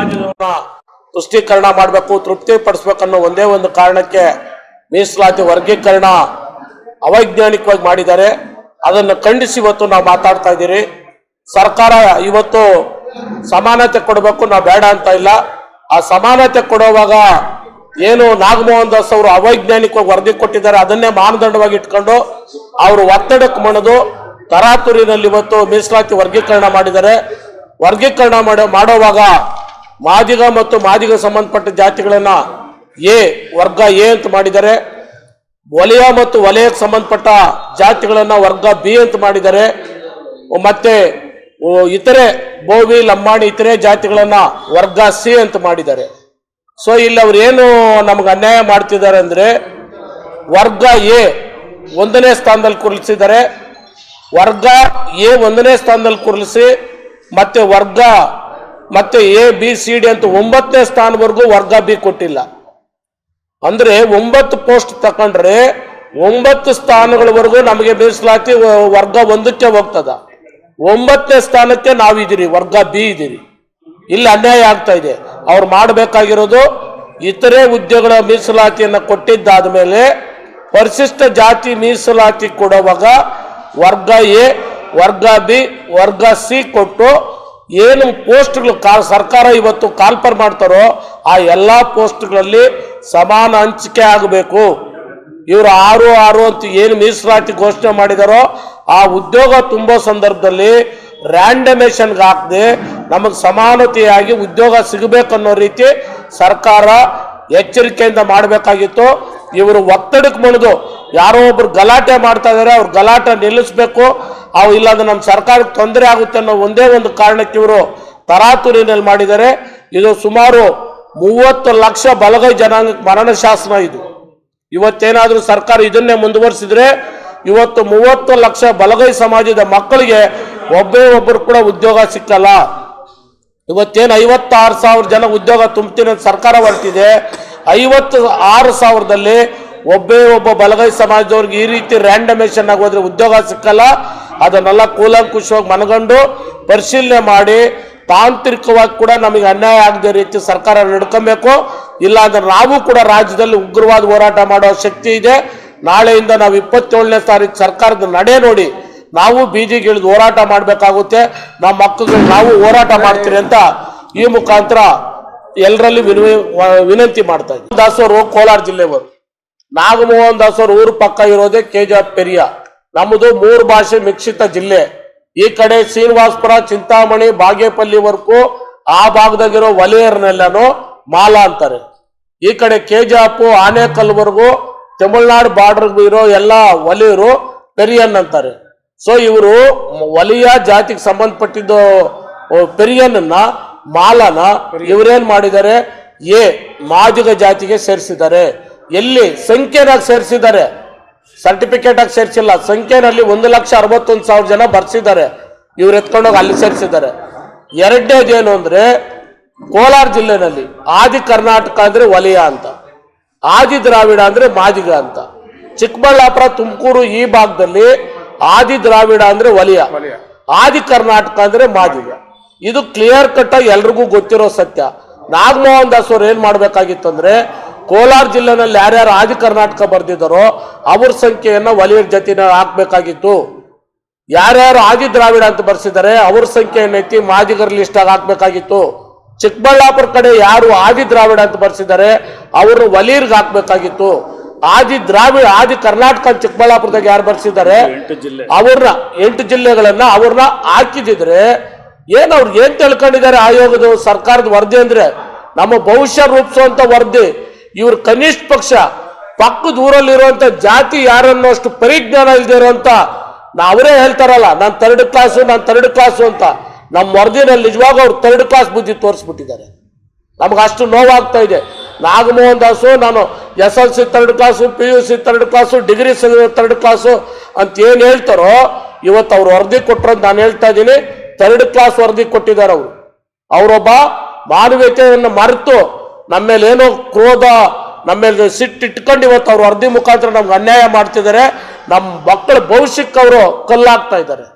ಸಮಾಜದವನ್ನ ತುಷ್ಟೀಕರಣ ಮಾಡಬೇಕು, ತೃಪ್ತಿಪಡಿಸಬೇಕನ್ನೋ ಒಂದೇ ಒಂದು ಕಾರಣಕ್ಕೆ ಮೀಸಲಾತಿ ವರ್ಗೀಕರಣ ಅವೈಜ್ಞಾನಿಕವಾಗಿ ಮಾಡಿದ್ದಾರೆ. ಅದನ್ನು ಖಂಡಿಸಿ ಇವತ್ತು ನಾವು ಮಾತಾಡ್ತಾ ಇದ್ದೀರಿ. ಸರ್ಕಾರ ಇವತ್ತು ಸಮಾನತೆ ಕೊಡಬೇಕು, ನಾವು ಬೇಡ ಅಂತ ಇಲ್ಲ. ಆ ಸಮಾನತೆ ಕೊಡುವಾಗ ಏನು ನಾಗಮೋಹನ್ ದಾಸ್ ಅವರು ಅವೈಜ್ಞಾನಿಕವಾಗಿ ವರದಿ ಕೊಟ್ಟಿದ್ದಾರೆ, ಅದನ್ನೇ ಮಾನದಂಡವಾಗಿ ಇಟ್ಕೊಂಡು ಅವರು ಒತ್ತಡಕ್ಕೆ ಮಣಿದು ತರಾತುರಿನಲ್ಲಿ ಇವತ್ತು ಮೀಸಲಾತಿ ವರ್ಗೀಕರಣ ಮಾಡಿದ್ದಾರೆ. ವರ್ಗೀಕರಣ ಮಾಡುವಾಗ ಮಾದಿಗ ಮತ್ತು ಮಾದಿಗ ಸಂಬಂಧಪಟ್ಟ ಜಾತಿಗಳನ್ನ ವರ್ಗ ಎ ಅಂತ ಮಾಡಿದ್ದಾರೆ. ವಲಯ ಮತ್ತು ವಲಯಕ್ಕೆ ಸಂಬಂಧಪಟ್ಟ ಜಾತಿಗಳನ್ನ ವರ್ಗ ಬಿ ಅಂತ ಮಾಡಿದ್ದಾರೆ. ಮತ್ತೆ ಇತರೆ ಬೋವಿ ಲಂಬಾಣಿ ಇತರೆ ಜಾತಿಗಳನ್ನ ವರ್ಗ ಸಿ ಅಂತ ಮಾಡಿದ್ದಾರೆ. ಸೊ ಇಲ್ಲಿ ಅವ್ರು ಏನು ನಮ್ಗೆ ಅನ್ಯಾಯ ಮಾಡ್ತಿದ್ದಾರೆ ಅಂದ್ರೆ, ವರ್ಗ ಎ 1ನೇ ಸ್ಥಾನದಲ್ಲಿ ಕುರ್ಲಿಸಿದ್ದಾರೆ, ವರ್ಗ ಎ 1ನೇ ಸ್ಥಾನದಲ್ಲಿ ಕುರ್ಲಿಸಿ ಮತ್ತೆ ವರ್ಗ ಮತ್ತೆ ಎ ಬಿ ಸಿ ಡಿ ಅಂತ 9ನೇ ಸ್ಥಾನವರೆಗೂ ವರ್ಗ ಬಿ ಕೊಟ್ಟಿಲ್ಲ. ಅಂದ್ರೆ 9 ಪೋಸ್ಟ್ ತಕೊಂಡ್ರೆ 9 ಸ್ಥಾನಗಳವರೆಗೂ ನಮಗೆ ಮೀಸಲಾತಿ ವರ್ಗ 1ಕ್ಕೆ ಹೋಗ್ತದ. 9ನೇ ಸ್ಥಾನಕ್ಕೆ ನಾವಿದ್ದೀರಿ, ವರ್ಗ ಬಿ ಇದ್ದೀರಿ. ಇಲ್ಲಿ ಅನ್ಯಾಯ ಆಗ್ತಾ ಇದೆ. ಅವ್ರು ಮಾಡಬೇಕಾಗಿರೋದು ಇತರೆ ಹುದ್ದೆಗಳ ಮೀಸಲಾತಿಯನ್ನು ಕೊಟ್ಟಿದ್ದಾದ ಮೇಲೆ ಪರಿಶಿಷ್ಟ ಜಾತಿ ಮೀಸಲಾತಿ ಕೊಡುವಾಗ ವರ್ಗ ಎ, ವರ್ಗ ಬಿ, ವರ್ಗ ಸಿ ಕೊಟ್ಟು ಏನು ಪೋಸ್ಟ್ಗಳು ಸರ್ಕಾರ ಇವತ್ತು ಕಾಲ್ಪರ್ ಮಾಡ್ತಾರೋ ಆ ಎಲ್ಲ ಪೋಸ್ಟ್ಗಳಲ್ಲಿ ಸಮಾನ ಹಂಚಿಕೆ ಆಗಬೇಕು. ಇವರು 6 ಅಂತ ಏನು ಮೀಸಲಾತಿ ಘೋಷಣೆ ಮಾಡಿದಾರೋ ಆ ಉದ್ಯೋಗ ತುಂಬೋ ಸಂದರ್ಭದಲ್ಲಿ ರ್ಯಾಂಡಮೇಷನ್ಗೆ ಹಾಕದೆ ನಮಗೆ ಸಮಾನತೆಯಾಗಿ ಉದ್ಯೋಗ ಸಿಗಬೇಕನ್ನೋ ರೀತಿ ಸರ್ಕಾರ ಎಚ್ಚರಿಕೆಯಿಂದ ಮಾಡಬೇಕಾಗಿತ್ತು. ಇವರು ಒತ್ತಡಕ್ಕೆ ಮಣಿದು ಯಾರೋ ಒಬ್ರು ಗಲಾಟೆ ಮಾಡ್ತಾ ಇದ್ದಾರೆ, ಅವ್ರು ಗಲಾಟೆ ನಿಲ್ಲಿಸಬೇಕು. ಅವು ಇಲ್ಲಾಂದ್ರೆ ನಮ್ಮ ಸರ್ಕಾರಕ್ಕೆ ತೊಂದರೆ ಆಗುತ್ತೆ ಅನ್ನೋ ಒಂದೇ ಒಂದು ಕಾರಣಕ್ಕೆ ಇವರು ತರಾತುರಿನಲ್ಲಿ ಮಾಡಿದ್ದಾರೆ. ಇದು ಸುಮಾರು 30 ಲಕ್ಷ ಬಲಗೈ ಜನಾಂಗಕ್ಕೆ ಮರಣ ಶಾಸನ. ಇದು ಇವತ್ತೇನಾದ್ರೂ ಸರ್ಕಾರ ಇದನ್ನೇ ಮುಂದುವರಿಸಿದ್ರೆ ಇವತ್ತು 30 ಲಕ್ಷ ಬಲಗೈ ಸಮಾಜದ ಮಕ್ಕಳಿಗೆ ಒಬ್ಬರು ಕೂಡ ಉದ್ಯೋಗ ಸಿಕ್ಕಲ್ಲ. ಇವತ್ತೇನು 56,000 ಜನ ಉದ್ಯೋಗ ತುಂಬ್ತೀನಿ ಅಂತ ಸರ್ಕಾರ ಹೊರಟಿದೆ. 56,000ದಲ್ಲಿ ಒಬ್ಬ ಬಲಗೈ ಸಮಾಜದವ್ರಿಗೆ ಈ ರೀತಿ ರ್ಯಾಂಡಮೇಷನ್ ಆಗಿ ಹೋದ್ರೆ ಉದ್ಯೋಗ ಸಿಕ್ಕಲ್ಲ. ಅದನ್ನೆಲ್ಲ ಕೂಲಂಕುಷವಾಗಿ ಮನಗಂಡು ಪರಿಶೀಲನೆ ಮಾಡಿ ತಾಂತ್ರಿಕವಾಗಿ ಕೂಡ ನಮಗೆ ಅನ್ಯಾಯ ಆಗದ ರೀತಿ ಸರ್ಕಾರ ನಡ್ಕೊಬೇಕು. ಇಲ್ಲ ಅಂದ್ರೆ ನಾವು ಕೂಡ ರಾಜ್ಯದಲ್ಲಿ ಉಗ್ರವಾದ ಹೋರಾಟ ಮಾಡೋ ಶಕ್ತಿ ಇದೆ. ನಾಳೆಯಿಂದ ನಾವು 27ನೇ ತಾರೀಕು ಸರ್ಕಾರದ ನಡೆ ನೋಡಿ ನಾವು ಬೀದಿಗೆ ಇಳಿದು ಹೋರಾಟ ಮಾಡಬೇಕಾಗುತ್ತೆ. ನಮ್ಮ ಮಕ್ಕಳು ನಾವು ಹೋರಾಟ ಮಾಡ್ತೀರಿ ಅಂತ ಈ ಮುಖಾಂತರ ಎಲ್ಲರಲ್ಲಿ ವಿನಂತಿ ಮಾಡ್ತಾ ಇದ್ದೀವಿ. ದಾಸವರು ಕೋಲಾರ ಜಿಲ್ಲೆಯವರು, ನಾಗಮೋಹನ್ ದಾಸ್ ಅವ್ರ ಊರು ಪಕ್ಕ ಇರೋದೇ ಕೆಜಾಪ್ ಪೆರಿಯ. ನಮ್ಮದು 3 ಭಾಷೆ ಮಿಶ್ರಿತ ಜಿಲ್ಲೆ. ಈ ಕಡೆ ಶ್ರೀನಿವಾಸಪುರ, ಚಿಂತಾಮಣಿ, ಬಾಗೇಪಲ್ಲಿವರೆಗೂ ಆ ಭಾಗದಾಗಿರೋ ವಲಯರ್ನೆಲ್ಲನೂ ಮಾಲಾ ಅಂತಾರೆ. ಈ ಕಡೆ ಕೆಜಾಪು ಆನೇಕಲ್ವರೆಗೂ ತಮಿಳುನಾಡು ಬಾರ್ಡರ್ ಇರೋ ಎಲ್ಲ ವಲಯರು ಪೆರಿಯನ್ ಅಂತಾರೆ. ಸೊ ಇವರು ವಲಯ ಜಾತಿಗೆ ಸಂಬಂಧಪಟ್ಟಿದ್ದು ಪೆರಿಯನ್ನ ಮಾಲನ ಇವರೇನ್ ಮಾಡಿದ್ದಾರೆ, ಮಾದಿಗ ಜಾತಿಗೆ ಸೇರಿಸಿದ್ದಾರೆ. ಎಲ್ಲಿ ಸಂಖ್ಯೆನಾಗಿ ಸೇರಿಸಿದ್ದಾರೆ, ಸರ್ಟಿಫಿಕೇಟ್ ಆಗಿ ಸೇರಿಸಿಲ್ಲ. ಸಂಖ್ಯೆನಲ್ಲಿ 1,61,000 ಜನ ಬರ್ಸಿದ್ದಾರೆ. ಇವ್ರು ಎತ್ಕೊಂಡೋಗಿ ಅಲ್ಲಿ ಸೇರಿಸಿದ್ದಾರೆ. ಎರಡನೇದೇನು ಅಂದ್ರೆ, ಕೋಲಾರ ಜಿಲ್ಲೆನಲ್ಲಿ ಆದಿ ಕರ್ನಾಟಕ ಅಂದ್ರೆ ವಲಯ ಅಂತ, ಆದಿ ದ್ರಾವಿಡ ಅಂದ್ರೆ ಮಾದಿಗ ಅಂತ. ಚಿಕ್ಕಬಳ್ಳಾಪುರ, ತುಮಕೂರು ಈ ಭಾಗದಲ್ಲಿ ಆದಿ ದ್ರಾವಿಡ ಅಂದ್ರೆ ವಲಯ, ಆದಿ ಕರ್ನಾಟಕ ಅಂದ್ರೆ ಮಾದಿಗ. ಇದು ಕ್ಲಿಯರ್ ಕಟ್ ಆಗಿ ಎಲ್ರಿಗೂ ಗೊತ್ತಿರೋ ಸತ್ಯ. ನಾಗಮೋಹನ್ ದಾಸ್ ಅವ್ರು ಏನ್ ಮಾಡ್ಬೇಕಾಗಿತ್ತು ಅಂದ್ರೆ, ಕೋಲಾರ ಜಿಲ್ಲೆನಲ್ಲಿ ಯಾರ್ಯಾರು ಆದಿ ಕರ್ನಾಟಕ ಬರ್ದಿದ್ದಾರೋ ಅವ್ರ ಸಂಖ್ಯೆಯನ್ನ ವಲಯದ ಜೊತೆ ಹಾಕ್ಬೇಕಾಗಿತ್ತು. ಯಾರ್ಯಾರು ಆದಿ ದ್ರಾವಿಡ ಅಂತ ಬರ್ಸಿದ್ದಾರೆ ಅವ್ರ ಸಂಖ್ಯೆಯನ್ನು ಎತ್ತಿ ಮಾದಿಗರ ಲಿಸ್ಟ್ ಆಗಿ ಹಾಕ್ಬೇಕಾಗಿತ್ತು. ಚಿಕ್ಕಬಳ್ಳಾಪುರ ಕಡೆ ಯಾರು ಆದಿ ದ್ರಾವಿಡ ಅಂತ ಬರ್ಸಿದ್ದಾರೆ ಅವ್ರನ್ನ ವಲಯರ್ಗೆ ಹಾಕ್ಬೇಕಾಗಿತ್ತು. ಆದಿ ದ್ರಾವಿಡ ಆದಿ ಕರ್ನಾಟಕ ಚಿಕ್ಕಬಳ್ಳಾಪುರದಾಗ ಯಾರು ಬರ್ಸಿದ್ದಾರೆ ಅವ್ರನ್ನ 8 ಜಿಲ್ಲೆಗಳನ್ನ ಅವ್ರನ್ನ ಹಾಕಿದಿದ್ರೆ ಅವ್ರಿಗೆ ಏನ್ ತಿಳ್ಕೊಂಡಿದ್ದಾರೆ ಆಯೋಗದ ಸರ್ಕಾರದ ವರದಿ ಅಂದ್ರೆ, ನಮ್ಮ ಭವಿಷ್ಯ ರೂಪಿಸುವಂತ ವರದಿ. ಇವ್ರು ಕನಿಷ್ಠ ಪಕ್ಷ ಪಕ್ಕದ ಊರಲ್ಲಿರುವಂತ ಜಾತಿ ಯಾರನ್ನೋ ಅಷ್ಟು ಪರಿಜ್ಞಾನ ಇಲ್ದೇ ಇರುವಂತ ಅವರೇ ಹೇಳ್ತಾರಲ್ಲ, ನಾನು 3rd ಕ್ಲಾಸು ಅಂತ. ನಮ್ಮ ವರದಿನಲ್ಲಿ ನಿಜವಾಗ ಅವ್ರು 3rd ಕ್ಲಾಸ್ ಬುದ್ಧಿ ತೋರಿಸ್ಬಿಟ್ಟಿದ್ದಾರೆ. ನಮ್ಗೆ ಅಷ್ಟು ನೋವಾಗ್ತಾ ಇದೆ. ನಾಗಮೋಹನ್ ದಾಸು ನಾನು SLC 3rd class, PUC 3rd class, degree 3rd class ಅಂತ ಏನ್ ಹೇಳ್ತಾರೋ ಇವತ್ತು ಅವ್ರು ವರದಿ ಕೊಟ್ಟರು. ನಾನು ಹೇಳ್ತಾ ಇದ್ದೀನಿ, 3rd ಕ್ಲಾಸ್ ವರದಿ ಕೊಟ್ಟಿದ್ದಾರೆ ಅವರು. ಅವರೊಬ್ಬ ಮಾನವೀಯತೆಯನ್ನು ಮರೆತು ನಮ್ಮ ಮೇಲೆ ಏನೋ ಕ್ರೋಧ, ನಮ್ಮ ಮೇಲೆ ಸಿಟ್ಟಿಟ್ಕೊಂಡು ಇವತ್ತು ಅವ್ರ ವರದಿ ಮುಖಾಂತರ ನಮ್ಗೆ ಅನ್ಯಾಯ ಮಾಡ್ತಿದ್ದಾರೆ. ನಮ್ಮ ಮಕ್ಕಳ ಭವಿಷ್ಯಕ್ಕೆ ಅವರು ಕಲ್ಲಾಗ್ತಾ ಇದ್ದಾರೆ.